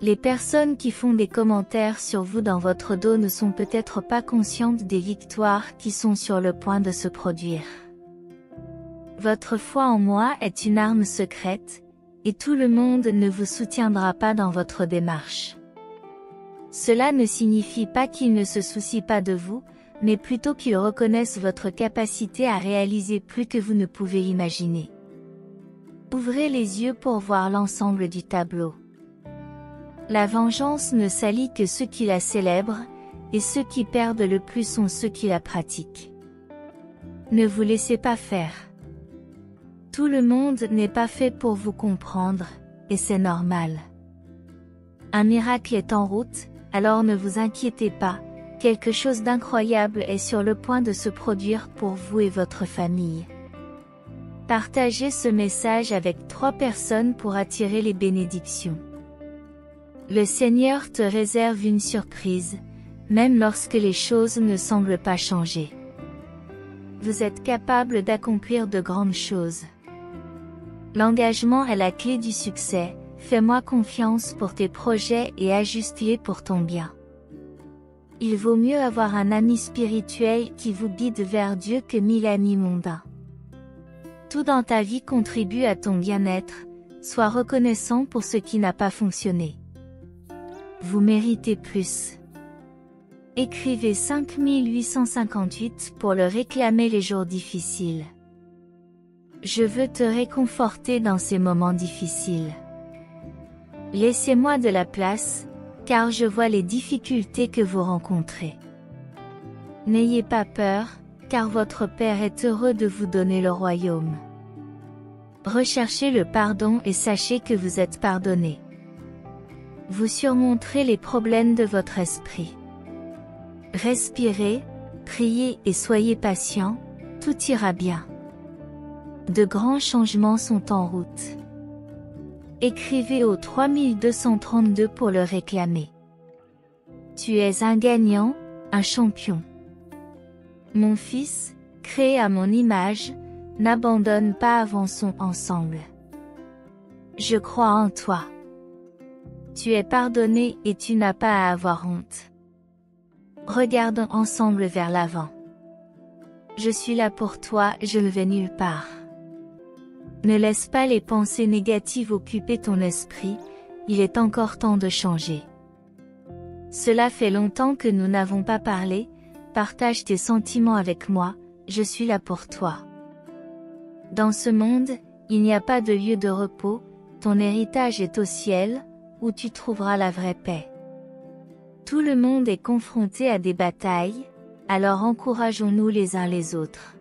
Les personnes qui font des commentaires sur vous dans votre dos ne sont peut-être pas conscientes des victoires qui sont sur le point de se produire. Votre foi en moi est une arme secrète, et tout le monde ne vous soutiendra pas dans votre démarche. Cela ne signifie pas qu'ils ne se soucient pas de vous, mais plutôt qu'ils reconnaissent votre capacité à réaliser plus que vous ne pouvez imaginer. Ouvrez les yeux pour voir l'ensemble du tableau. La vengeance ne salit que ceux qui la célèbrent, et ceux qui perdent le plus sont ceux qui la pratiquent. Ne vous laissez pas faire. Tout le monde n'est pas fait pour vous comprendre, et c'est normal. Un miracle est en route, alors ne vous inquiétez pas, quelque chose d'incroyable est sur le point de se produire pour vous et votre famille. Partagez ce message avec 3 personnes pour attirer les bénédictions. Le Seigneur te réserve une surprise, même lorsque les choses ne semblent pas changer. Vous êtes capable d'accomplir de grandes choses. L'engagement est la clé du succès, fais-moi confiance pour tes projets et ajuste-les pour ton bien. Il vaut mieux avoir un ami spirituel qui vous guide vers Dieu que 1000 amis mondains. Tout dans ta vie contribue à ton bien-être, sois reconnaissant pour ce qui n'a pas fonctionné. Vous méritez plus. Écrivez 5858 pour le réclamer les jours difficiles. Je veux te réconforter dans ces moments difficiles. Laissez-moi de la place, car je vois les difficultés que vous rencontrez. N'ayez pas peur, car votre Père est heureux de vous donner le royaume. Recherchez le pardon et sachez que vous êtes pardonné. Vous surmonterez les problèmes de votre esprit. Respirez, priez et soyez patient, tout ira bien. De grands changements sont en route. Écrivez au 3232 pour le réclamer. Tu es un gagnant, un champion. Mon fils, créé à mon image, n'abandonne pas, avançons ensemble. Je crois en toi. Tu es pardonné et tu n'as pas à avoir honte. Regardons ensemble vers l'avant. Je suis là pour toi, je ne vais nulle part. Ne laisse pas les pensées négatives occuper ton esprit, il est encore temps de changer. Cela fait longtemps que nous n'avons pas parlé, partage tes sentiments avec moi, je suis là pour toi. Dans ce monde, il n'y a pas de lieu de repos, ton héritage est au ciel, où tu trouveras la vraie paix. Tout le monde est confronté à des batailles, alors encourageons-nous les uns les autres.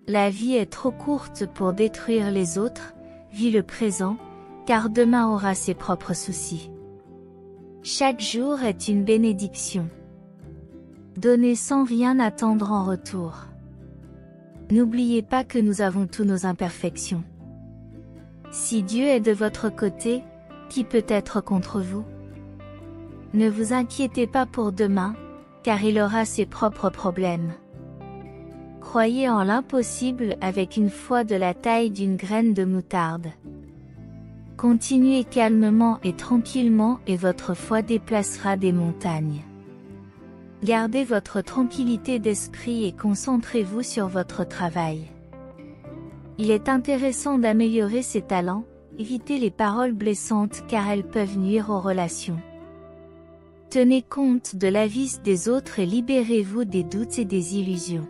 La vie est trop courte pour détruire les autres, vis le présent, car demain aura ses propres soucis. Chaque jour est une bénédiction. Donnez sans rien attendre en retour. N'oubliez pas que nous avons tous nos imperfections. Si Dieu est de votre côté, qui peut être contre vous? Ne vous inquiétez pas pour demain, car il aura ses propres problèmes. Croyez en l'impossible avec une foi de la taille d'une graine de moutarde. Continuez calmement et tranquillement et votre foi déplacera des montagnes. Gardez votre tranquillité d'esprit et concentrez-vous sur votre travail. Il est intéressant d'améliorer ses talents, évitez les paroles blessantes car elles peuvent nuire aux relations. Tenez compte de l'avis des autres et libérez-vous des doutes et des illusions.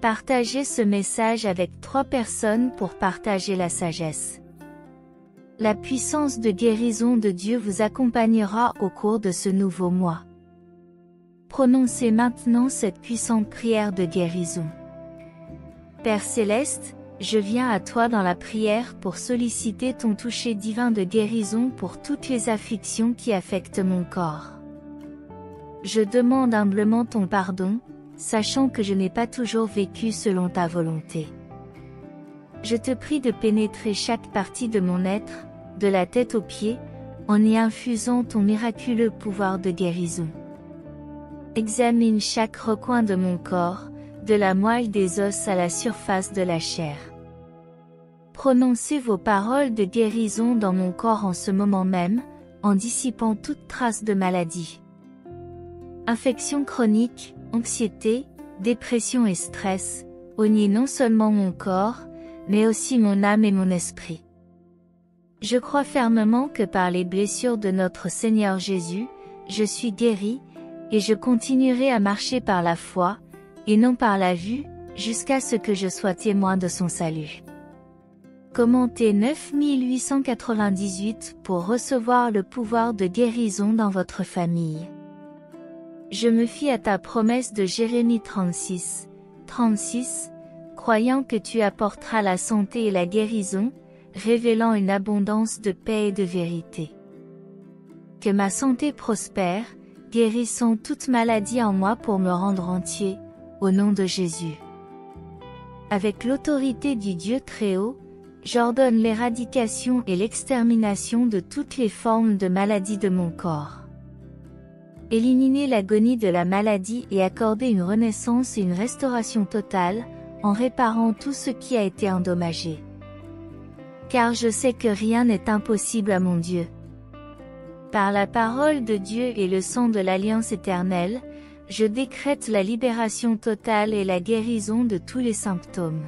Partagez ce message avec 3 personnes pour partager la sagesse. La puissance de guérison de Dieu vous accompagnera au cours de ce nouveau mois. Prononcez maintenant cette puissante prière de guérison. Père Céleste, je viens à toi dans la prière pour solliciter ton toucher divin de guérison pour toutes les afflictions qui affectent mon corps. Je demande humblement ton pardon, sachant que je n'ai pas toujours vécu selon ta volonté. Je te prie de pénétrer chaque partie de mon être, de la tête aux pieds, en y infusant ton miraculeux pouvoir de guérison. Examine chaque recoin de mon corps, de la moelle des os à la surface de la chair. Prononcez vos paroles de guérison dans mon corps en ce moment même, en dissipant toute trace de maladie. Infections chroniques, anxiété, dépression et stress, ognent non seulement mon corps, mais aussi mon âme et mon esprit. Je crois fermement que par les blessures de notre Seigneur Jésus, je suis guéri, et je continuerai à marcher par la foi, et non par la vue, jusqu'à ce que je sois témoin de son salut. Commentez 9898 pour recevoir le pouvoir de guérison dans votre famille. Je me fie à ta promesse de Jérémie 36, 36, croyant que tu apporteras la santé et la guérison, révélant une abondance de paix et de vérité. Que ma santé prospère, guérissant toute maladie en moi pour me rendre entier, au nom de Jésus. Avec l'autorité du Dieu Très-Haut, j'ordonne l'éradication et l'extermination de toutes les formes de maladie de mon corps. Éliminer l'agonie de la maladie et accorder une renaissance et une restauration totale, en réparant tout ce qui a été endommagé. Car je sais que rien n'est impossible à mon Dieu. Par la parole de Dieu et le sang de l'Alliance éternelle, je décrète la libération totale et la guérison de tous les symptômes.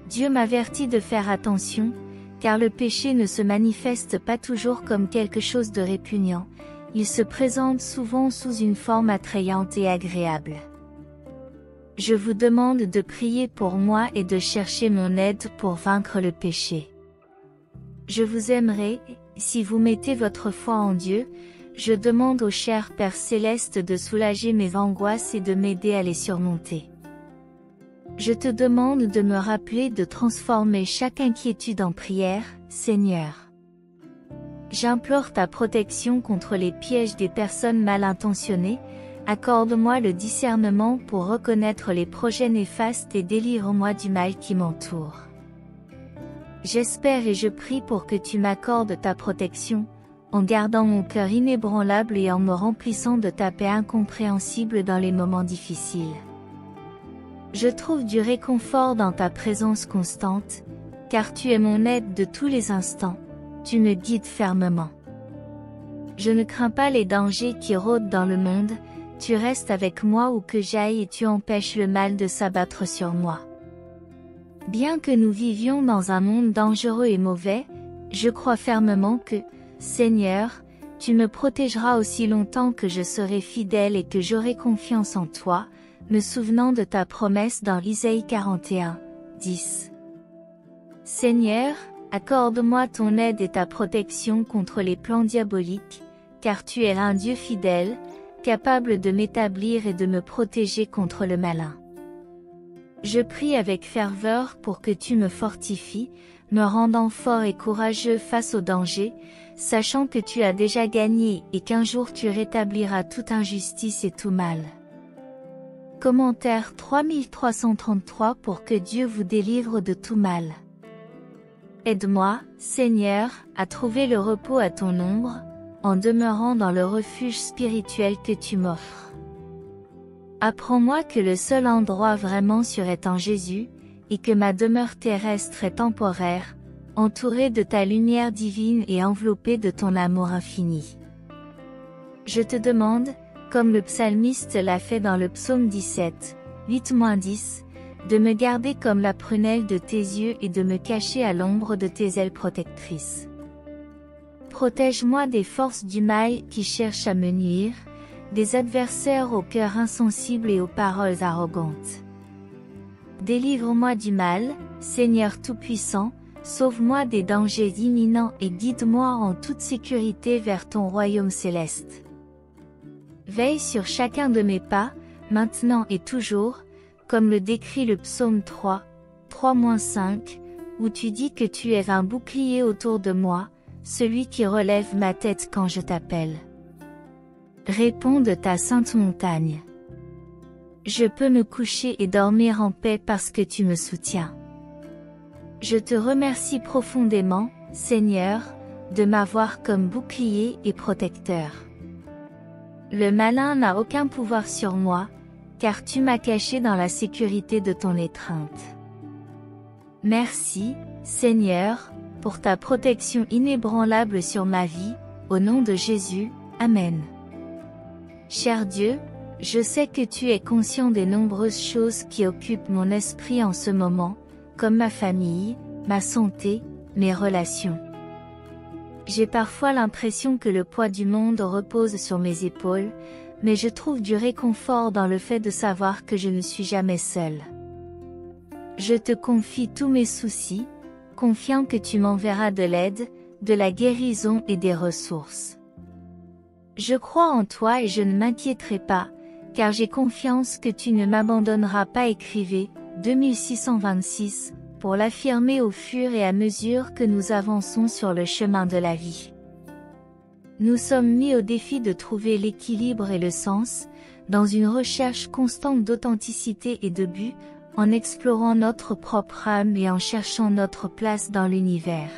Dieu m'avertit de faire attention, car le péché ne se manifeste pas toujours comme quelque chose de répugnant, il se présente souvent sous une forme attrayante et agréable. Je vous demande de prier pour moi et de chercher mon aide pour vaincre le péché. Je vous aimerai, si vous mettez votre foi en Dieu, je demande au cher Père Céleste de soulager mes angoisses et de m'aider à les surmonter. Je te demande de me rappeler de transformer chaque inquiétude en prière, Seigneur. J'implore ta protection contre les pièges des personnes mal intentionnées, accorde-moi le discernement pour reconnaître les projets néfastes et délivre-moi du mal qui m'entoure. J'espère et je prie pour que tu m'accordes ta protection, en gardant mon cœur inébranlable et en me remplissant de ta paix incompréhensible dans les moments difficiles. Je trouve du réconfort dans ta présence constante, car tu es mon aide de tous les instants, tu me guides fermement. Je ne crains pas les dangers qui rôdent dans le monde, tu restes avec moi où que j'aille et tu empêches le mal de s'abattre sur moi. Bien que nous vivions dans un monde dangereux et mauvais, je crois fermement que, Seigneur, tu me protégeras aussi longtemps que je serai fidèle et que j'aurai confiance en toi, me souvenant de ta promesse dans Isaïe 41, 10. Seigneur, accorde-moi ton aide et ta protection contre les plans diaboliques, car tu es un Dieu fidèle, capable de m'établir et de me protéger contre le malin. Je prie avec ferveur pour que tu me fortifies, me rendant fort et courageux face aux dangers, sachant que tu as déjà gagné et qu'un jour tu rétabliras toute injustice et tout mal. Commentaire 3333 pour que Dieu vous délivre de tout mal. Aide-moi, Seigneur, à trouver le repos à ton ombre, en demeurant dans le refuge spirituel que tu m'offres. Apprends-moi que le seul endroit vraiment sûr est en Jésus, et que ma demeure terrestre est temporaire, entourée de ta lumière divine et enveloppée de ton amour infini. Je te demande, comme le psalmiste l'a fait dans le psaume 17, 8-10, de me garder comme la prunelle de tes yeux et de me cacher à l'ombre de tes ailes protectrices. Protège-moi des forces du mal qui cherchent à me nuire, des adversaires au cœur insensible et aux paroles arrogantes. Délivre-moi du mal, Seigneur Tout-Puissant, sauve-moi des dangers imminents et guide-moi en toute sécurité vers ton royaume céleste. Veille sur chacun de mes pas, maintenant et toujours, comme le décrit le psaume 3, 3-5, où tu dis que tu es un bouclier autour de moi, celui qui relève ma tête quand je t'appelle. Réponds de ta sainte montagne. Je peux me coucher et dormir en paix parce que tu me soutiens. Je te remercie profondément, Seigneur, de m'avoir comme bouclier et protecteur. Le malin n'a aucun pouvoir sur moi, car tu m'as caché dans la sécurité de ton étreinte. Merci, Seigneur, pour ta protection inébranlable sur ma vie, Au nom de Jésus, Amen. Cher Dieu, je sais que tu es conscient des nombreuses choses qui occupent mon esprit en ce moment, comme ma famille, ma santé, mes relations. J'ai parfois l'impression que le poids du monde repose sur mes épaules, mais je trouve du réconfort dans le fait de savoir que je ne suis jamais seule. Je te confie tous mes soucis, confiant que tu m'enverras de l'aide, de la guérison et des ressources. Je crois en toi et je ne m'inquiéterai pas, car j'ai confiance que tu ne m'abandonneras pas. Écrivez, 2626, pour l'affirmer au fur et à mesure que nous avançons sur le chemin de la vie. Nous sommes mis au défi de trouver l'équilibre et le sens, dans une recherche constante d'authenticité et de but, en explorant notre propre âme et en cherchant notre place dans l'univers.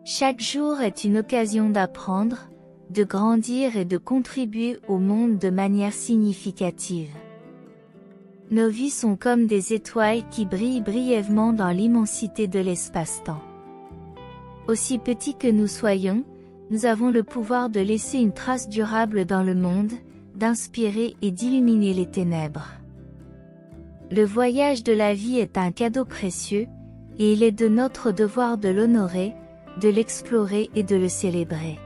Chaque jour est une occasion d'apprendre, de grandir et de contribuer au monde de manière significative. Nos vies sont comme des étoiles qui brillent brièvement dans l'immensité de l'espace-temps. Aussi petits que nous soyons, nous avons le pouvoir de laisser une trace durable dans le monde, d'inspirer et d'illuminer les ténèbres. Le voyage de la vie est un cadeau précieux, et il est de notre devoir de l'honorer, de l'explorer et de le célébrer.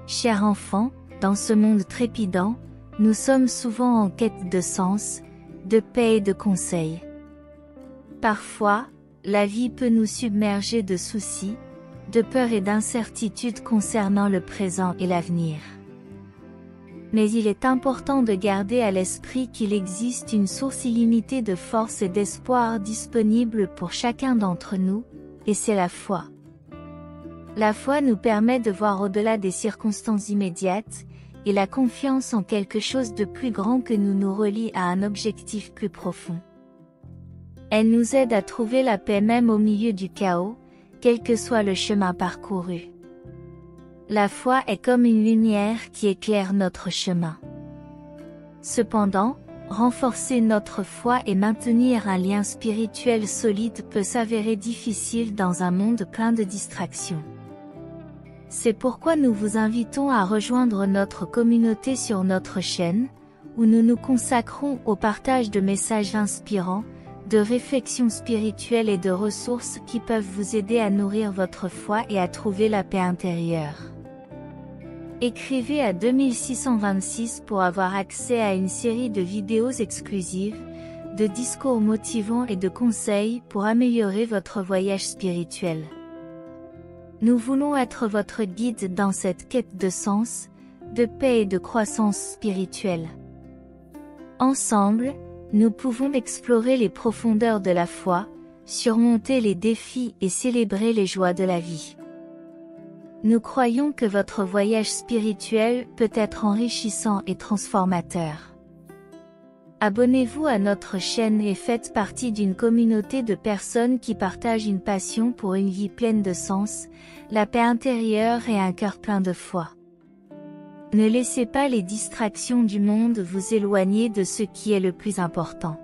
Chers enfants, dans ce monde trépidant, nous sommes souvent en quête de sens, de paix et de conseils. Parfois, la vie peut nous submerger de soucis, de peur et d'incertitudes concernant le présent et l'avenir. Mais il est important de garder à l'esprit qu'il existe une source illimitée de force et d'espoir disponible pour chacun d'entre nous, et c'est la foi. La foi nous permet de voir au-delà des circonstances immédiates, et la confiance en quelque chose de plus grand que nous relie à un objectif plus profond. Elle nous aide à trouver la paix même au milieu du chaos, quel que soit le chemin parcouru. La foi est comme une lumière qui éclaire notre chemin. Cependant, renforcer notre foi et maintenir un lien spirituel solide peut s'avérer difficile dans un monde plein de distractions. C'est pourquoi nous vous invitons à rejoindre notre communauté sur notre chaîne, où nous nous consacrons au partage de messages inspirants, de réflexions spirituelles et de ressources qui peuvent vous aider à nourrir votre foi et à trouver la paix intérieure. Écrivez à 2626 pour avoir accès à une série de vidéos exclusives, de discours motivants et de conseils pour améliorer votre voyage spirituel. Nous voulons être votre guide dans cette quête de sens, de paix et de croissance spirituelle. Ensemble, nous pouvons explorer les profondeurs de la foi, surmonter les défis et célébrer les joies de la vie. Nous croyons que votre voyage spirituel peut être enrichissant et transformateur. Abonnez-vous à notre chaîne et faites partie d'une communauté de personnes qui partagent une passion pour une vie pleine de sens, la paix intérieure et un cœur plein de foi. Ne laissez pas les distractions du monde vous éloigner de ce qui est le plus important.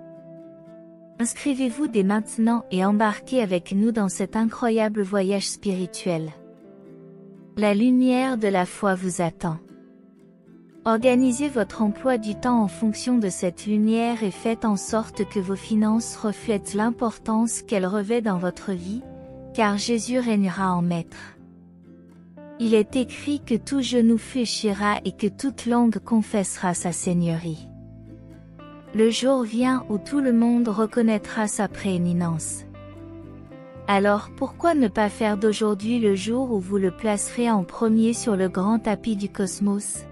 Inscrivez-vous dès maintenant et embarquez avec nous dans cet incroyable voyage spirituel. La lumière de la foi vous attend. Organisez votre emploi du temps en fonction de cette lumière et faites en sorte que vos finances reflètent l'importance qu'elles revêtent dans votre vie, car Jésus régnera en maître. Il est écrit que tout genou fléchira et que toute langue confessera sa seigneurie. Le jour vient où tout le monde reconnaîtra sa prééminence. Alors pourquoi ne pas faire d'aujourd'hui le jour où vous le placerez en premier sur le grand tapis du cosmos ?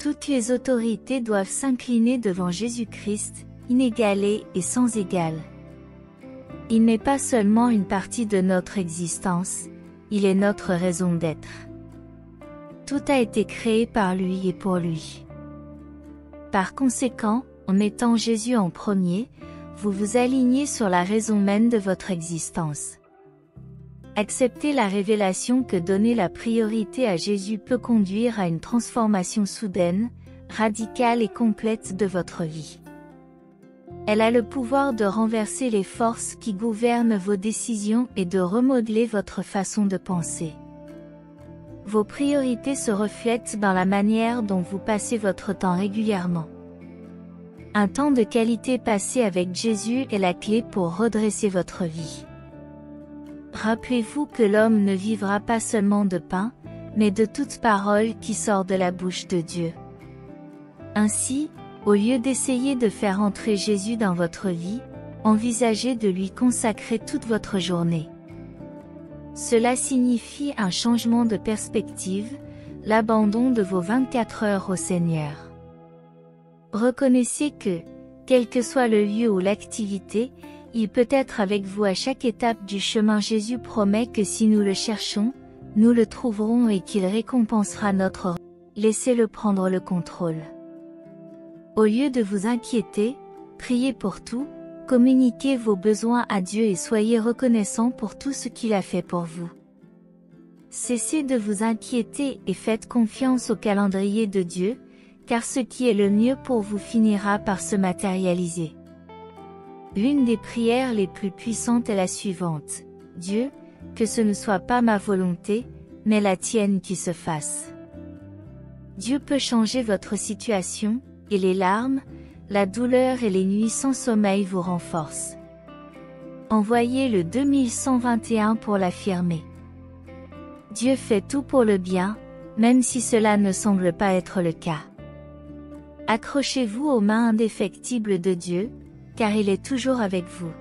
Toutes les autorités doivent s'incliner devant Jésus-Christ, inégalé et sans égal. Il n'est pas seulement une partie de notre existence, il est notre raison d'être. Tout a été créé par lui et pour lui. Par conséquent, en mettant Jésus en premier, vous vous alignez sur la raison même de votre existence. Accepter la révélation que donner la priorité à Jésus peut conduire à une transformation soudaine, radicale et complète de votre vie. Elle a le pouvoir de renverser les forces qui gouvernent vos décisions et de remodeler votre façon de penser. Vos priorités se reflètent dans la manière dont vous passez votre temps régulièrement. Un temps de qualité passé avec Jésus est la clé pour redresser votre vie. Rappelez-vous que l'homme ne vivra pas seulement de pain, mais de toute parole qui sort de la bouche de Dieu. Ainsi, au lieu d'essayer de faire entrer Jésus dans votre vie, envisagez de lui consacrer toute votre journée. Cela signifie un changement de perspective, l'abandon de vos 24 heures au Seigneur. Reconnaissez que, quel que soit le lieu ou l'activité, il peut être avec vous à chaque étape du chemin. Jésus promet que si nous le cherchons, nous le trouverons et qu'il récompensera notre. Laissez-le prendre le contrôle. Au lieu de vous inquiéter, priez pour tout, communiquez vos besoins à Dieu et soyez reconnaissants pour tout ce qu'il a fait pour vous. Cessez de vous inquiéter et faites confiance au calendrier de Dieu, car ce qui est le mieux pour vous finira par se matérialiser. L'une des prières les plus puissantes est la suivante. Dieu, que ce ne soit pas ma volonté, mais la tienne qui se fasse. Dieu peut changer votre situation, et les larmes, la douleur et les nuits sans sommeil vous renforcent. Envoyez le 2121 pour l'affirmer. Dieu fait tout pour le bien, même si cela ne semble pas être le cas. Accrochez-vous aux mains indéfectibles de Dieu, car il est toujours avec vous.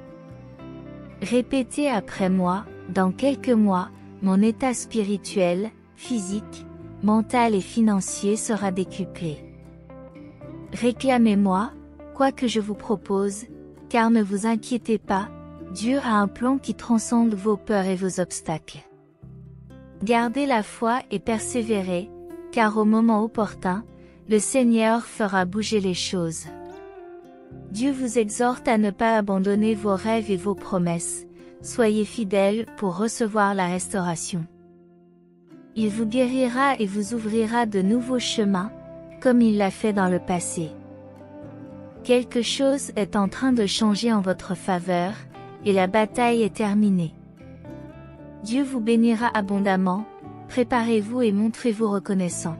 Répétez après moi, dans quelques mois, mon état spirituel, physique, mental et financier sera décuplé. Réclamez-moi, quoi que je vous propose, car ne vous inquiétez pas, Dieu a un plan qui transcende vos peurs et vos obstacles. Gardez la foi et persévérez, car au moment opportun, le Seigneur fera bouger les choses. Dieu vous exhorte à ne pas abandonner vos rêves et vos promesses, soyez fidèles pour recevoir la restauration. Il vous guérira et vous ouvrira de nouveaux chemins, comme il l'a fait dans le passé. Quelque chose est en train de changer en votre faveur, et la bataille est terminée. Dieu vous bénira abondamment, préparez-vous et montrez-vous reconnaissant.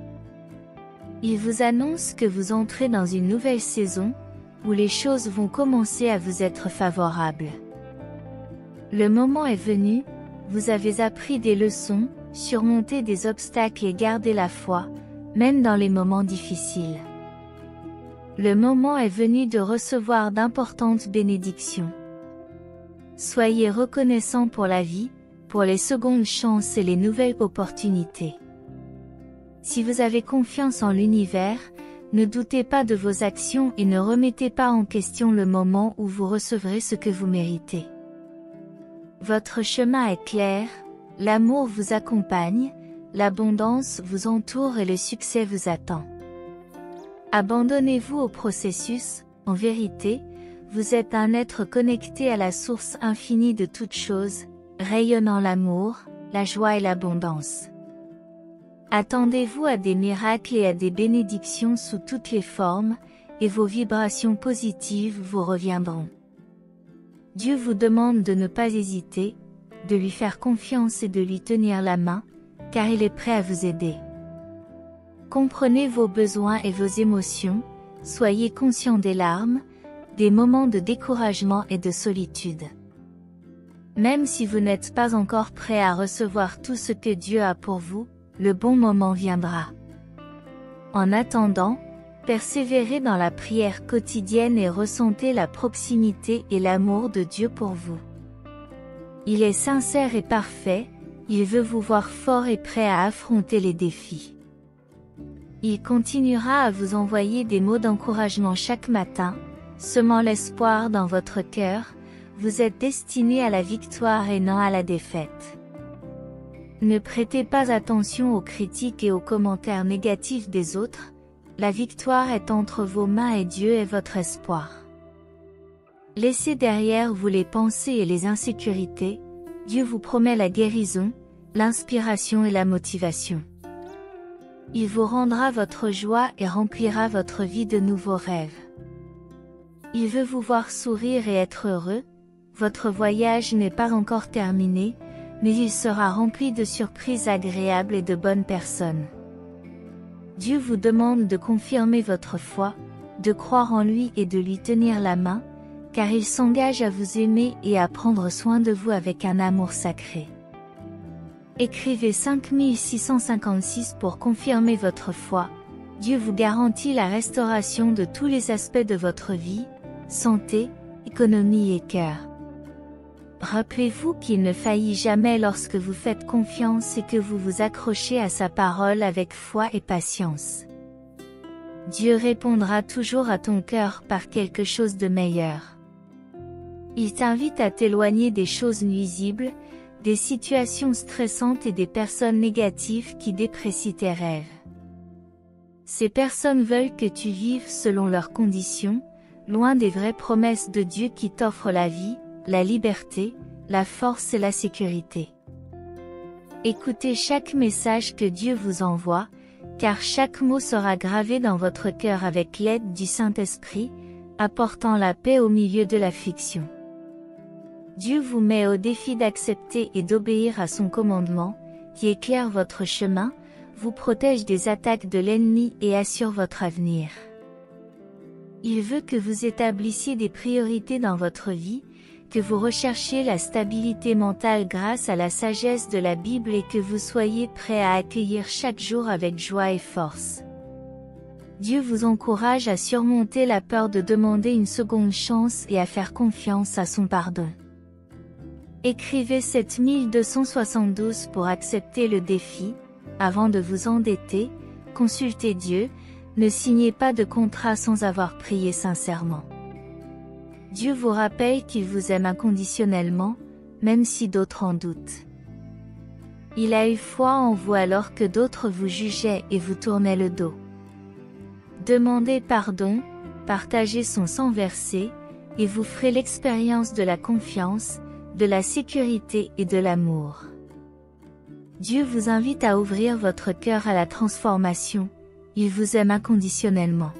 Il vous annonce que vous entrez dans une nouvelle saison, où les choses vont commencer à vous être favorables. Le moment est venu, vous avez appris des leçons, surmonté des obstacles et gardé la foi, même dans les moments difficiles. Le moment est venu de recevoir d'importantes bénédictions. Soyez reconnaissants pour la vie, pour les secondes chances et les nouvelles opportunités. Si vous avez confiance en l'univers, ne doutez pas de vos actions et ne remettez pas en question le moment où vous recevrez ce que vous méritez. Votre chemin est clair, l'amour vous accompagne, l'abondance vous entoure et le succès vous attend. Abandonnez-vous au processus, en vérité, vous êtes un être connecté à la source infinie de toutes choses, rayonnant l'amour, la joie et l'abondance. Attendez-vous à des miracles et à des bénédictions sous toutes les formes, et vos vibrations positives vous reviendront. Dieu vous demande de ne pas hésiter, de lui faire confiance et de lui tenir la main, car il est prêt à vous aider. Comprenez vos besoins et vos émotions, soyez conscient des larmes, des moments de découragement et de solitude. Même si vous n'êtes pas encore prêt à recevoir tout ce que Dieu a pour vous, le bon moment viendra. En attendant, persévérez dans la prière quotidienne et ressentez la proximité et l'amour de Dieu pour vous. Il est sincère et parfait, il veut vous voir fort et prêt à affronter les défis. Il continuera à vous envoyer des mots d'encouragement chaque matin, semant l'espoir dans votre cœur, vous êtes destiné à la victoire et non à la défaite. Ne prêtez pas attention aux critiques et aux commentaires négatifs des autres, la victoire est entre vos mains et Dieu est votre espoir. Laissez derrière vous les pensées et les insécurités, Dieu vous promet la guérison, l'inspiration et la motivation. Il vous rendra votre joie et remplira votre vie de nouveaux rêves. Il veut vous voir sourire et être heureux, votre voyage n'est pas encore terminé, mais il sera rempli de surprises agréables et de bonnes personnes. Dieu vous demande de confirmer votre foi, de croire en lui et de lui tenir la main, car il s'engage à vous aimer et à prendre soin de vous avec un amour sacré. Écrivez 5656 pour confirmer votre foi. Dieu vous garantit la restauration de tous les aspects de votre vie, santé, économie et cœur. Rappelez-vous qu'il ne faillit jamais lorsque vous faites confiance et que vous vous accrochez à sa parole avec foi et patience. Dieu répondra toujours à ton cœur par quelque chose de meilleur. Il t'invite à t'éloigner des choses nuisibles, des situations stressantes et des personnes négatives qui déprécient tes rêves. Ces personnes veulent que tu vives selon leurs conditions, loin des vraies promesses de Dieu qui t'offrent la vie, la liberté, la force et la sécurité. Écoutez chaque message que Dieu vous envoie, car chaque mot sera gravé dans votre cœur avec l'aide du Saint-Esprit, apportant la paix au milieu de l'affliction. Dieu vous met au défi d'accepter et d'obéir à son commandement, qui éclaire votre chemin, vous protège des attaques de l'ennemi et assure votre avenir. Il veut que vous établissiez des priorités dans votre vie, que vous recherchiez la stabilité mentale grâce à la sagesse de la Bible et que vous soyez prêt à accueillir chaque jour avec joie et force. Dieu vous encourage à surmonter la peur de demander une seconde chance et à faire confiance à son pardon. Écrivez 7272 pour accepter le défi. Avant de vous endetter, consultez Dieu, ne signez pas de contrat sans avoir prié sincèrement. Dieu vous rappelle qu'il vous aime inconditionnellement, même si d'autres en doutent. Il a eu foi en vous alors que d'autres vous jugeaient et vous tournaient le dos. Demandez pardon, partagez son sang versé, et vous ferez l'expérience de la confiance, de la sécurité et de l'amour. Dieu vous invite à ouvrir votre cœur à la transformation, il vous aime inconditionnellement.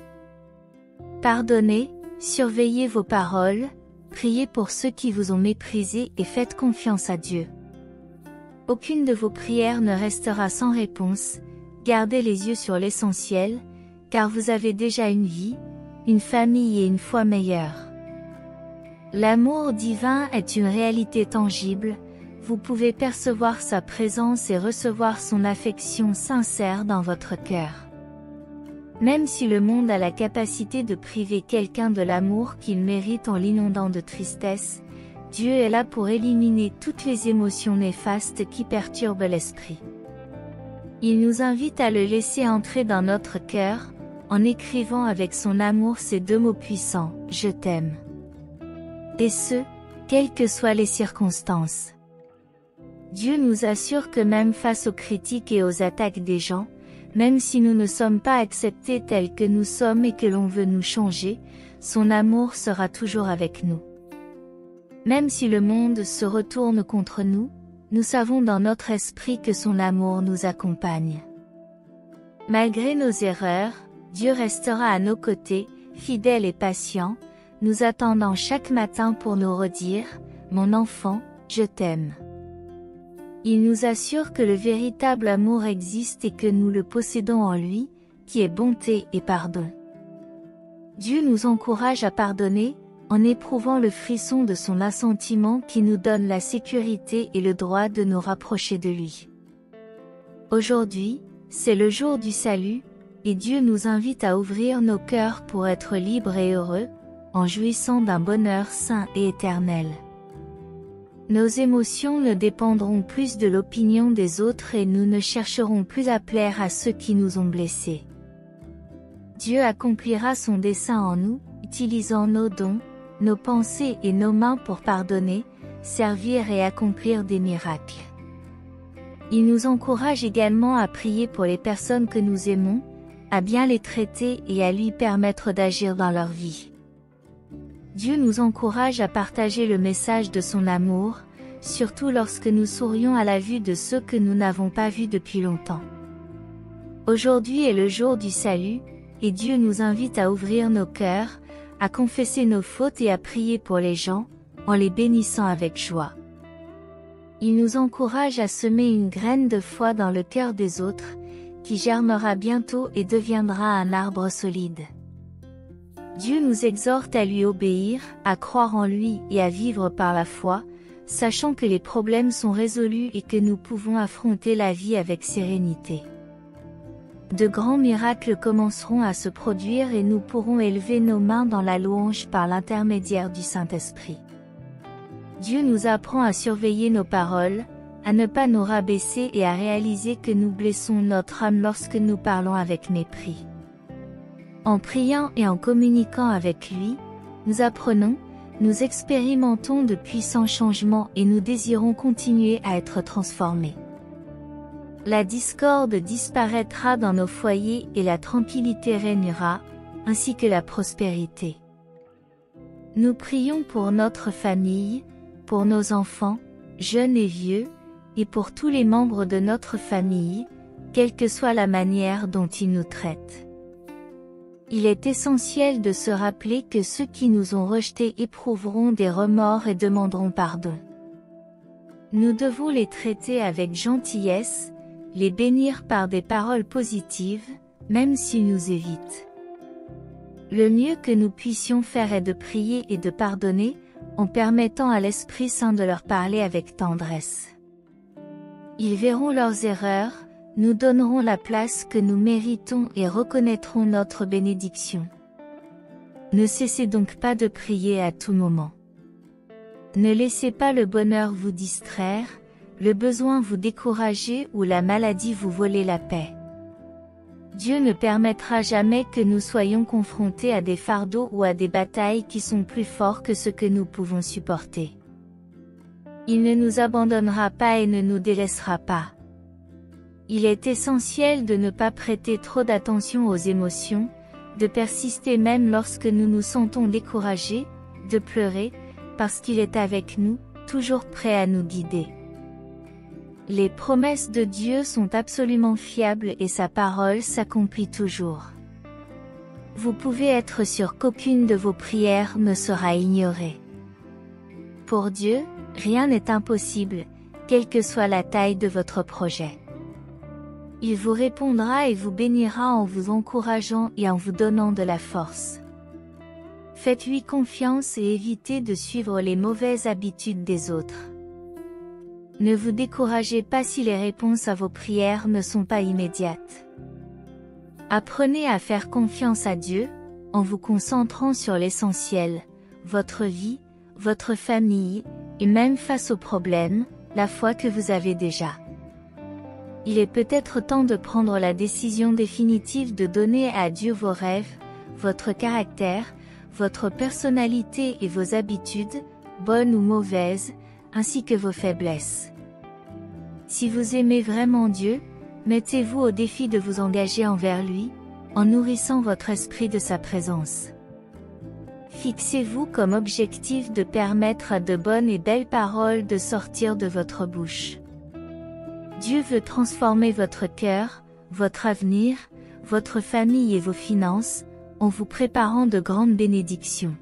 Pardonnez, surveillez vos paroles, priez pour ceux qui vous ont méprisé et faites confiance à Dieu. Aucune de vos prières ne restera sans réponse, gardez les yeux sur l'essentiel, car vous avez déjà une vie, une famille et une foi meilleure. L'amour divin est une réalité tangible, vous pouvez percevoir sa présence et recevoir son affection sincère dans votre cœur. Même si le monde a la capacité de priver quelqu'un de l'amour qu'il mérite en l'inondant de tristesse, Dieu est là pour éliminer toutes les émotions néfastes qui perturbent l'esprit. Il nous invite à le laisser entrer dans notre cœur, en écrivant avec son amour ces deux mots puissants, « Je t'aime ». Et ce, quelles que soient les circonstances. Dieu nous assure que même face aux critiques et aux attaques des gens, même si nous ne sommes pas acceptés tels que nous sommes et que l'on veut nous changer, son amour sera toujours avec nous. Même si le monde se retourne contre nous, nous savons dans notre esprit que son amour nous accompagne. Malgré nos erreurs, Dieu restera à nos côtés, fidèle et patient, nous attendant chaque matin pour nous redire « Mon enfant, je t'aime ». Il nous assure que le véritable amour existe et que nous le possédons en lui, qui est bonté et pardon. Dieu nous encourage à pardonner, en éprouvant le frisson de son assentiment qui nous donne la sécurité et le droit de nous rapprocher de lui. Aujourd'hui, c'est le jour du salut, et Dieu nous invite à ouvrir nos cœurs pour être libres et heureux, en jouissant d'un bonheur saint et éternel. Nos émotions ne dépendront plus de l'opinion des autres et nous ne chercherons plus à plaire à ceux qui nous ont blessés. Dieu accomplira son dessein en nous, utilisant nos dons, nos pensées et nos mains pour pardonner, servir et accomplir des miracles. Il nous encourage également à prier pour les personnes que nous aimons, à bien les traiter et à lui permettre d'agir dans leur vie. Dieu nous encourage à partager le message de son amour, surtout lorsque nous sourions à la vue de ceux que nous n'avons pas vus depuis longtemps. Aujourd'hui est le jour du salut, et Dieu nous invite à ouvrir nos cœurs, à confesser nos fautes et à prier pour les gens, en les bénissant avec joie. Il nous encourage à semer une graine de foi dans le cœur des autres, qui germera bientôt et deviendra un arbre solide. Dieu nous exhorte à lui obéir, à croire en lui et à vivre par la foi, sachant que les problèmes sont résolus et que nous pouvons affronter la vie avec sérénité. De grands miracles commenceront à se produire et nous pourrons élever nos mains dans la louange par l'intermédiaire du Saint-Esprit. Dieu nous apprend à surveiller nos paroles, à ne pas nous rabaisser et à réaliser que nous blessons notre âme lorsque nous parlons avec mépris. En priant et en communiquant avec lui, nous apprenons, nous expérimentons de puissants changements et nous désirons continuer à être transformés. La discorde disparaîtra dans nos foyers et la tranquillité régnera, ainsi que la prospérité. Nous prions pour notre famille, pour nos enfants, jeunes et vieux, et pour tous les membres de notre famille, quelle que soit la manière dont ils nous traitent. Il est essentiel de se rappeler que ceux qui nous ont rejetés éprouveront des remords et demanderont pardon. Nous devons les traiter avec gentillesse, les bénir par des paroles positives, même s'ils nous évitent. Le mieux que nous puissions faire est de prier et de pardonner, en permettant à l'Esprit Saint de leur parler avec tendresse. Ils verront leurs erreurs, nous donnerons la place que nous méritons et reconnaîtrons notre bénédiction. Ne cessez donc pas de prier à tout moment. Ne laissez pas le bonheur vous distraire, le besoin vous décourager ou la maladie vous voler la paix. Dieu ne permettra jamais que nous soyons confrontés à des fardeaux ou à des batailles qui sont plus forts que ce que nous pouvons supporter. Il ne nous abandonnera pas et ne nous délaissera pas. Il est essentiel de ne pas prêter trop d'attention aux émotions, de persister même lorsque nous nous sentons découragés, de pleurer, parce qu'il est avec nous, toujours prêt à nous guider. Les promesses de Dieu sont absolument fiables et sa parole s'accomplit toujours. Vous pouvez être sûr qu'aucune de vos prières ne sera ignorée. Pour Dieu, rien n'est impossible, quelle que soit la taille de votre projet. Il vous répondra et vous bénira en vous encourageant et en vous donnant de la force. Faites-lui confiance et évitez de suivre les mauvaises habitudes des autres. Ne vous découragez pas si les réponses à vos prières ne sont pas immédiates. Apprenez à faire confiance à Dieu, en vous concentrant sur l'essentiel, votre vie, votre famille, et même face aux problèmes, la foi que vous avez déjà. Il est peut-être temps de prendre la décision définitive de donner à Dieu vos rêves, votre caractère, votre personnalité et vos habitudes, bonnes ou mauvaises, ainsi que vos faiblesses. Si vous aimez vraiment Dieu, mettez-vous au défi de vous engager envers lui, en nourrissant votre esprit de sa présence. Fixez-vous comme objectif de permettre à de bonnes et belles paroles de sortir de votre bouche. Dieu veut transformer votre cœur, votre avenir, votre famille et vos finances, en vous préparant de grandes bénédictions.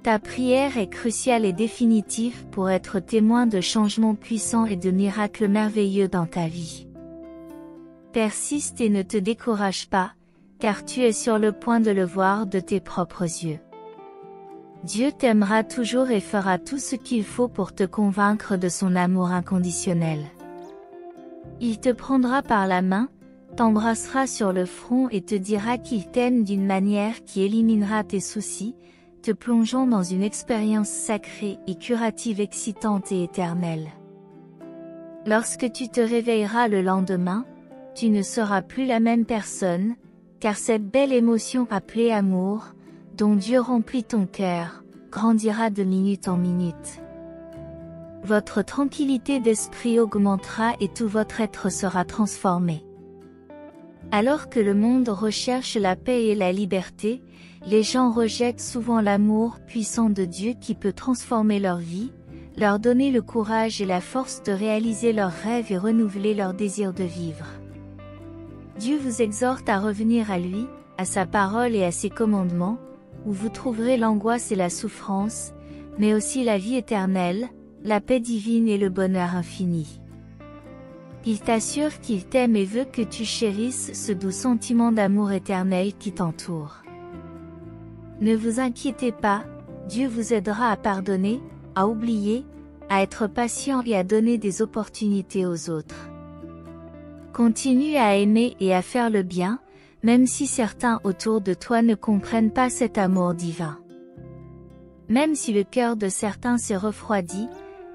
Ta prière est cruciale et définitive pour être témoin de changements puissants et de miracles merveilleux dans ta vie. Persiste et ne te décourage pas, car tu es sur le point de le voir de tes propres yeux. Dieu t'aimera toujours et fera tout ce qu'il faut pour te convaincre de son amour inconditionnel. Il te prendra par la main, t'embrassera sur le front et te dira qu'il t'aime d'une manière qui éliminera tes soucis, te plongeant dans une expérience sacrée et curative excitante et éternelle. Lorsque tu te réveilleras le lendemain, tu ne seras plus la même personne, car cette belle émotion appelée amour, dont Dieu remplit ton cœur, grandira de minute en minute. Votre tranquillité d'esprit augmentera et tout votre être sera transformé. Alors que le monde recherche la paix et la liberté, les gens rejettent souvent l'amour puissant de Dieu qui peut transformer leur vie, leur donner le courage et la force de réaliser leurs rêves et renouveler leur désir de vivre. Dieu vous exhorte à revenir à lui, à sa parole et à ses commandements, où vous trouverez l'angoisse et la souffrance, mais aussi la vie éternelle, la paix divine et le bonheur infini. Il t'assure qu'il t'aime et veut que tu chérisses ce doux sentiment d'amour éternel qui t'entoure. Ne vous inquiétez pas, Dieu vous aidera à pardonner, à oublier, à être patient et à donner des opportunités aux autres. Continue à aimer et à faire le bien, même si certains autour de toi ne comprennent pas cet amour divin. Même si le cœur de certains s'est refroidi,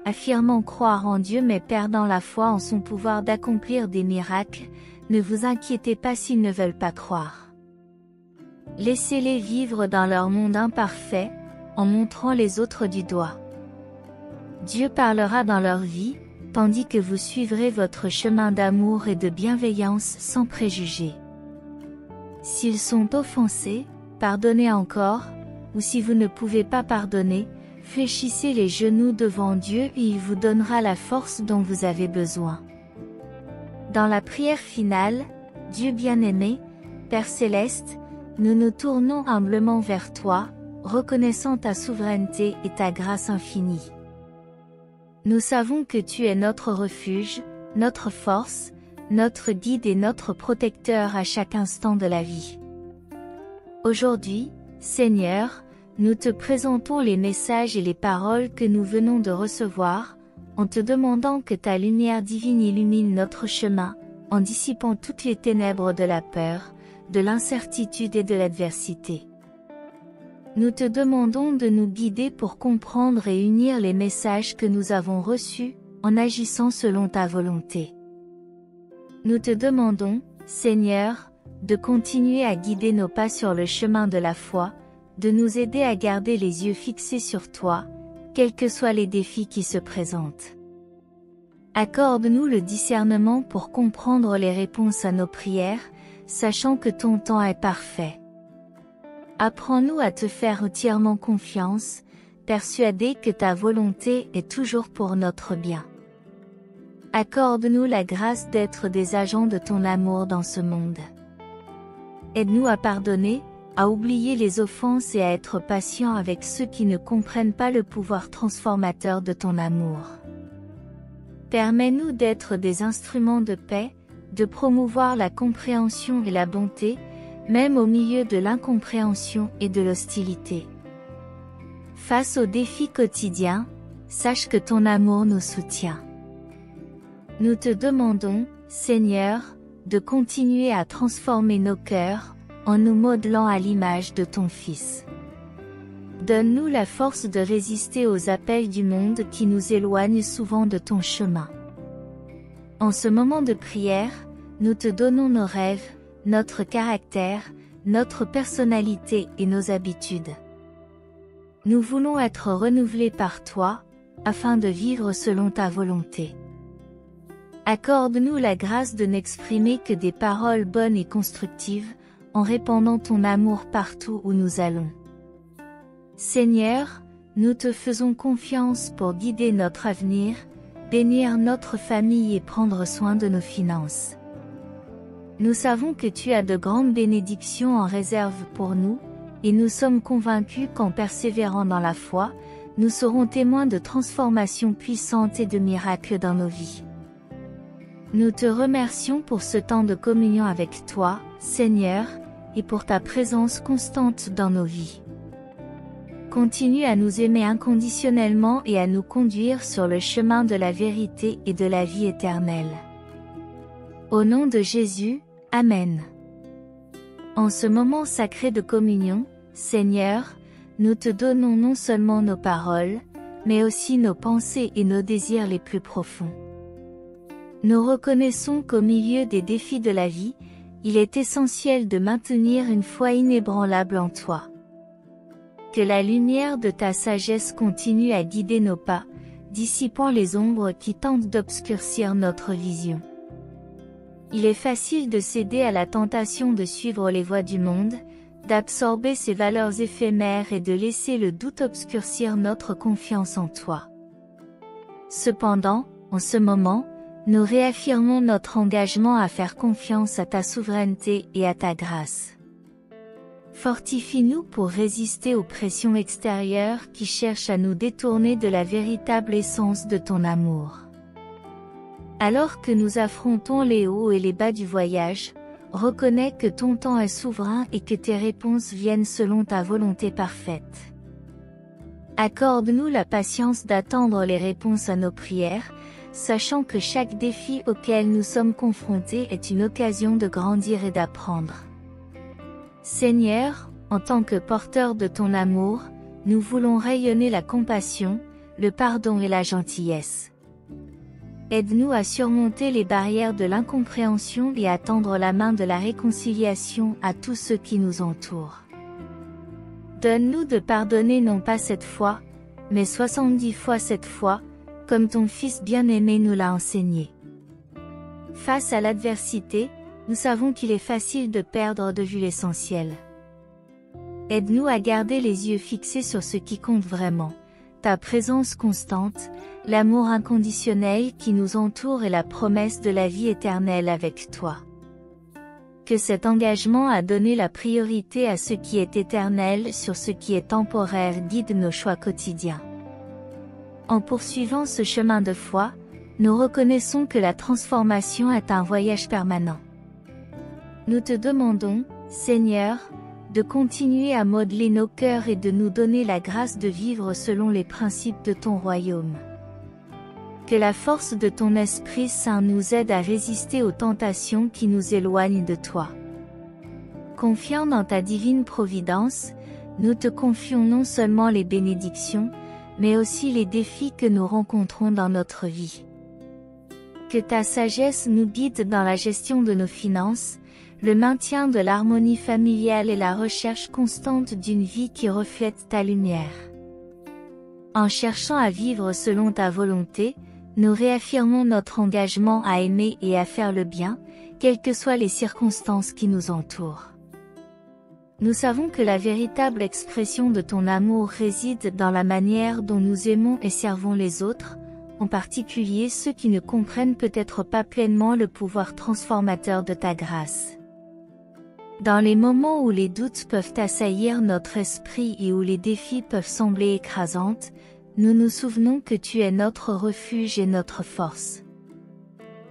affirmant croire en Dieu mais perdant la foi en son pouvoir d'accomplir des miracles, ne vous inquiétez pas s'ils ne veulent pas croire. Laissez-les vivre dans leur monde imparfait, en montrant les autres du doigt. Dieu parlera dans leur vie, tandis que vous suivrez votre chemin d'amour et de bienveillance sans préjugés. S'ils sont offensés, pardonnez encore, ou si vous ne pouvez pas pardonner, fléchissez les genoux devant Dieu et il vous donnera la force dont vous avez besoin. Dans la prière finale, Dieu bien-aimé, Père céleste, nous nous tournons humblement vers toi, reconnaissant ta souveraineté et ta grâce infinie. Nous savons que tu es notre refuge, notre force, notre guide et notre protecteur à chaque instant de la vie. Aujourd'hui, Seigneur, nous te présentons les messages et les paroles que nous venons de recevoir, en te demandant que ta lumière divine illumine notre chemin, en dissipant toutes les ténèbres de la peur, de l'incertitude et de l'adversité. Nous te demandons de nous guider pour comprendre et unir les messages que nous avons reçus, en agissant selon ta volonté. Nous te demandons, Seigneur, de continuer à guider nos pas sur le chemin de la foi, de nous aider à garder les yeux fixés sur toi, quels que soient les défis qui se présentent. Accorde-nous le discernement pour comprendre les réponses à nos prières, sachant que ton temps est parfait. Apprends-nous à te faire entièrement confiance, persuadés que ta volonté est toujours pour notre bien. Accorde-nous la grâce d'être des agents de ton amour dans ce monde. Aide-nous à pardonner, à oublier les offenses et à être patients avec ceux qui ne comprennent pas le pouvoir transformateur de ton amour. Permets-nous d'être des instruments de paix, de promouvoir la compréhension et la bonté, même au milieu de l'incompréhension et de l'hostilité. Face aux défis quotidiens, sache que ton amour nous soutient. Nous te demandons, Seigneur, de continuer à transformer nos cœurs, en nous modelant à l'image de ton Fils. Donne-nous la force de résister aux appels du monde qui nous éloignent souvent de ton chemin. En ce moment de prière, nous te donnons nos rêves, notre caractère, notre personnalité et nos habitudes. Nous voulons être renouvelés par toi, afin de vivre selon ta volonté. Accorde-nous la grâce de n'exprimer que des paroles bonnes et constructives, en répandant ton amour partout où nous allons. Seigneur, nous te faisons confiance pour guider notre avenir, bénir notre famille et prendre soin de nos finances. Nous savons que tu as de grandes bénédictions en réserve pour nous, et nous sommes convaincus qu'en persévérant dans la foi, nous serons témoins de transformations puissantes et de miracles dans nos vies. Nous te remercions pour ce temps de communion avec toi, Seigneur, et pour ta présence constante dans nos vies. Continue à nous aimer inconditionnellement et à nous conduire sur le chemin de la vérité et de la vie éternelle. Au nom de Jésus, Amen. En ce moment sacré de communion, Seigneur, nous te donnons non seulement nos paroles, mais aussi nos pensées et nos désirs les plus profonds. Nous reconnaissons qu'au milieu des défis de la vie, il est essentiel de maintenir une foi inébranlable en toi. Que la lumière de ta sagesse continue à guider nos pas, dissipant les ombres qui tentent d'obscurcir notre vision. Il est facile de céder à la tentation de suivre les voies du monde, d'absorber ses valeurs éphémères et de laisser le doute obscurcir notre confiance en toi. Cependant, en ce moment, nous réaffirmons notre engagement à faire confiance à ta souveraineté et à ta grâce. Fortifie-nous pour résister aux pressions extérieures qui cherchent à nous détourner de la véritable essence de ton amour. Alors que nous affrontons les hauts et les bas du voyage, reconnais que ton temps est souverain et que tes réponses viennent selon ta volonté parfaite. Accorde-nous la patience d'attendre les réponses à nos prières, sachant que chaque défi auquel nous sommes confrontés est une occasion de grandir et d'apprendre. Seigneur, en tant que porteurs de ton amour, nous voulons rayonner la compassion, le pardon et la gentillesse. Aide-nous à surmonter les barrières de l'incompréhension et à tendre la main de la réconciliation à tous ceux qui nous entourent. Donne-nous de pardonner non pas 7 fois, mais 70 fois 7 fois, comme ton Fils bien-aimé nous l'a enseigné. Face à l'adversité, nous savons qu'il est facile de perdre de vue l'essentiel. Aide-nous à garder les yeux fixés sur ce qui compte vraiment, ta présence constante, l'amour inconditionnel qui nous entoure et la promesse de la vie éternelle avec toi. Que cet engagement à donner la priorité à ce qui est éternel sur ce qui est temporaire guide nos choix quotidiens. En poursuivant ce chemin de foi, nous reconnaissons que la transformation est un voyage permanent. Nous te demandons, Seigneur, de continuer à modeler nos cœurs et de nous donner la grâce de vivre selon les principes de ton royaume. Que la force de ton Esprit Saint nous aide à résister aux tentations qui nous éloignent de toi. Confiant dans ta divine providence, nous te confions non seulement les bénédictions, mais aussi les défis que nous rencontrons dans notre vie. Que ta sagesse nous guide dans la gestion de nos finances, le maintien de l'harmonie familiale et la recherche constante d'une vie qui reflète ta lumière. En cherchant à vivre selon ta volonté, nous réaffirmons notre engagement à aimer et à faire le bien, quelles que soient les circonstances qui nous entourent. Nous savons que la véritable expression de ton amour réside dans la manière dont nous aimons et servons les autres, en particulier ceux qui ne comprennent peut-être pas pleinement le pouvoir transformateur de ta grâce. Dans les moments où les doutes peuvent assaillir notre esprit et où les défis peuvent sembler écrasants, nous nous souvenons que tu es notre refuge et notre force.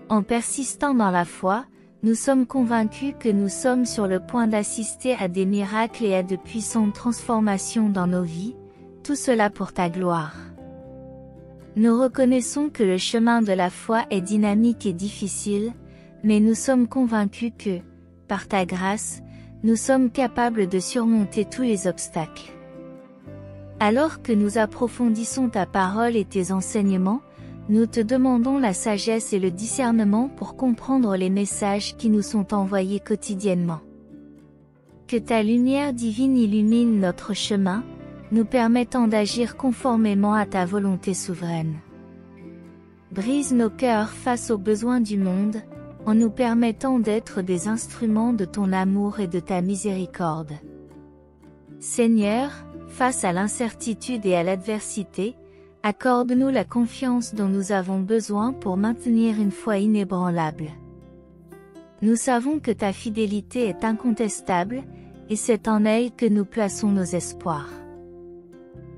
En persistant dans la foi, nous sommes convaincus que nous sommes sur le point d'assister à des miracles et à de puissantes transformations dans nos vies, tout cela pour ta gloire. Nous reconnaissons que le chemin de la foi est dynamique et difficile, mais nous sommes convaincus que, par ta grâce, nous sommes capables de surmonter tous les obstacles. Alors que nous approfondissons ta parole et tes enseignements, nous te demandons la sagesse et le discernement pour comprendre les messages qui nous sont envoyés quotidiennement. Que ta lumière divine illumine notre chemin, nous permettant d'agir conformément à ta volonté souveraine. Brise nos cœurs face aux besoins du monde, en nous permettant d'être des instruments de ton amour et de ta miséricorde. Seigneur, face à l'incertitude et à l'adversité, accorde-nous la confiance dont nous avons besoin pour maintenir une foi inébranlable. Nous savons que ta fidélité est incontestable, et c'est en elle que nous plaçons nos espoirs.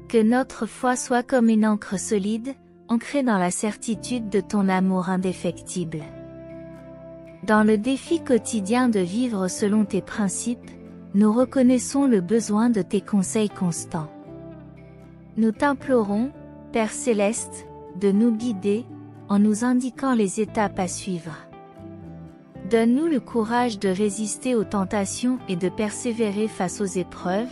Que notre foi soit comme une ancre solide, ancrée dans la certitude de ton amour indéfectible. Dans le défi quotidien de vivre selon tes principes, nous reconnaissons le besoin de tes conseils constants. Nous t'implorons, Père Céleste, de nous guider, en nous indiquant les étapes à suivre. Donne-nous le courage de résister aux tentations et de persévérer face aux épreuves,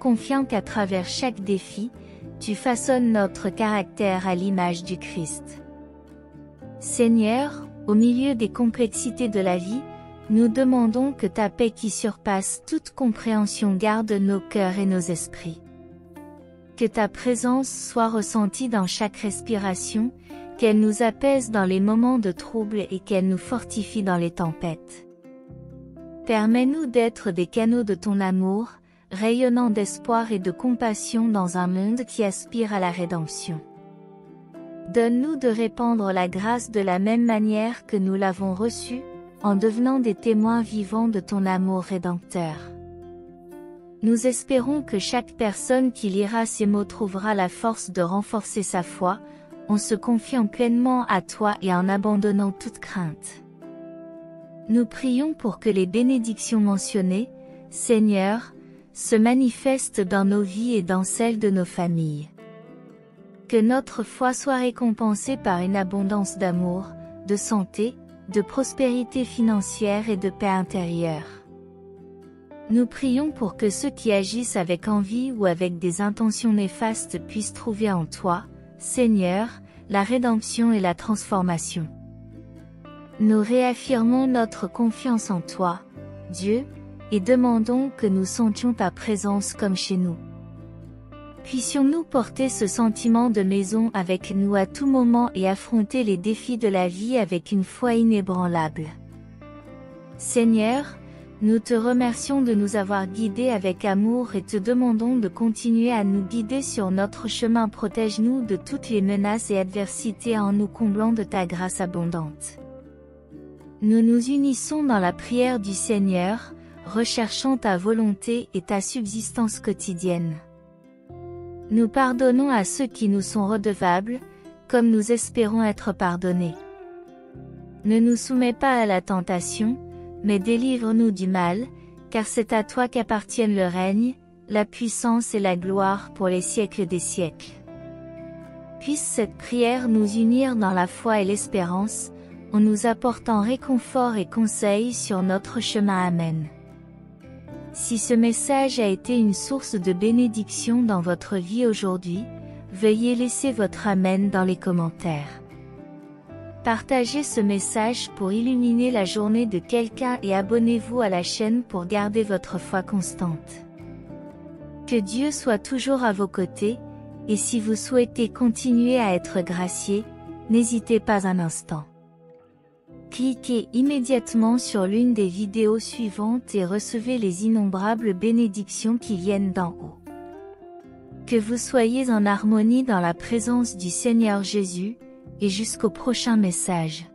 confiant qu'à travers chaque défi, tu façonnes notre caractère à l'image du Christ. Seigneur, au milieu des complexités de la vie, nous demandons que ta paix qui surpasse toute compréhension garde nos cœurs et nos esprits. Que ta présence soit ressentie dans chaque respiration, qu'elle nous apaise dans les moments de trouble et qu'elle nous fortifie dans les tempêtes. Permets-nous d'être des canaux de ton amour, rayonnant d'espoir et de compassion dans un monde qui aspire à la rédemption. Donne-nous de répandre la grâce de la même manière que nous l'avons reçue, en devenant des témoins vivants de ton amour rédempteur. Nous espérons que chaque personne qui lira ces mots trouvera la force de renforcer sa foi, en se confiant pleinement à toi et en abandonnant toute crainte. Nous prions pour que les bénédictions mentionnées, Seigneur, se manifestent dans nos vies et dans celles de nos familles. Que notre foi soit récompensée par une abondance d'amour, de santé, de prospérité financière et de paix intérieure. Nous prions pour que ceux qui agissent avec envie ou avec des intentions néfastes puissent trouver en toi, Seigneur, la rédemption et la transformation. Nous réaffirmons notre confiance en toi, Dieu, et demandons que nous sentions ta présence comme chez nous. Puissions-nous porter ce sentiment de maison avec nous à tout moment et affronter les défis de la vie avec une foi inébranlable. Seigneur, nous te remercions de nous avoir guidés avec amour et te demandons de continuer à nous guider sur notre chemin. Protège-nous de toutes les menaces et adversités en nous comblant de ta grâce abondante. Nous nous unissons dans la prière du Seigneur, recherchant ta volonté et ta subsistance quotidienne. Nous pardonnons à ceux qui nous sont redevables, comme nous espérons être pardonnés. Ne nous soumets pas à la tentation, mais délivre-nous du mal, car c'est à toi qu'appartiennent le règne, la puissance et la gloire pour les siècles des siècles. Puisse cette prière nous unir dans la foi et l'espérance, en nous apportant réconfort et conseil sur notre chemin. Amen. Si ce message a été une source de bénédiction dans votre vie aujourd'hui, veuillez laisser votre Amen dans les commentaires. Partagez ce message pour illuminer la journée de quelqu'un et abonnez-vous à la chaîne pour garder votre foi constante. Que Dieu soit toujours à vos côtés, et si vous souhaitez continuer à être gracié, n'hésitez pas un instant. Cliquez immédiatement sur l'une des vidéos suivantes et recevez les innombrables bénédictions qui viennent d'en haut. Que vous soyez en harmonie dans la présence du Seigneur Jésus, et jusqu'au prochain message.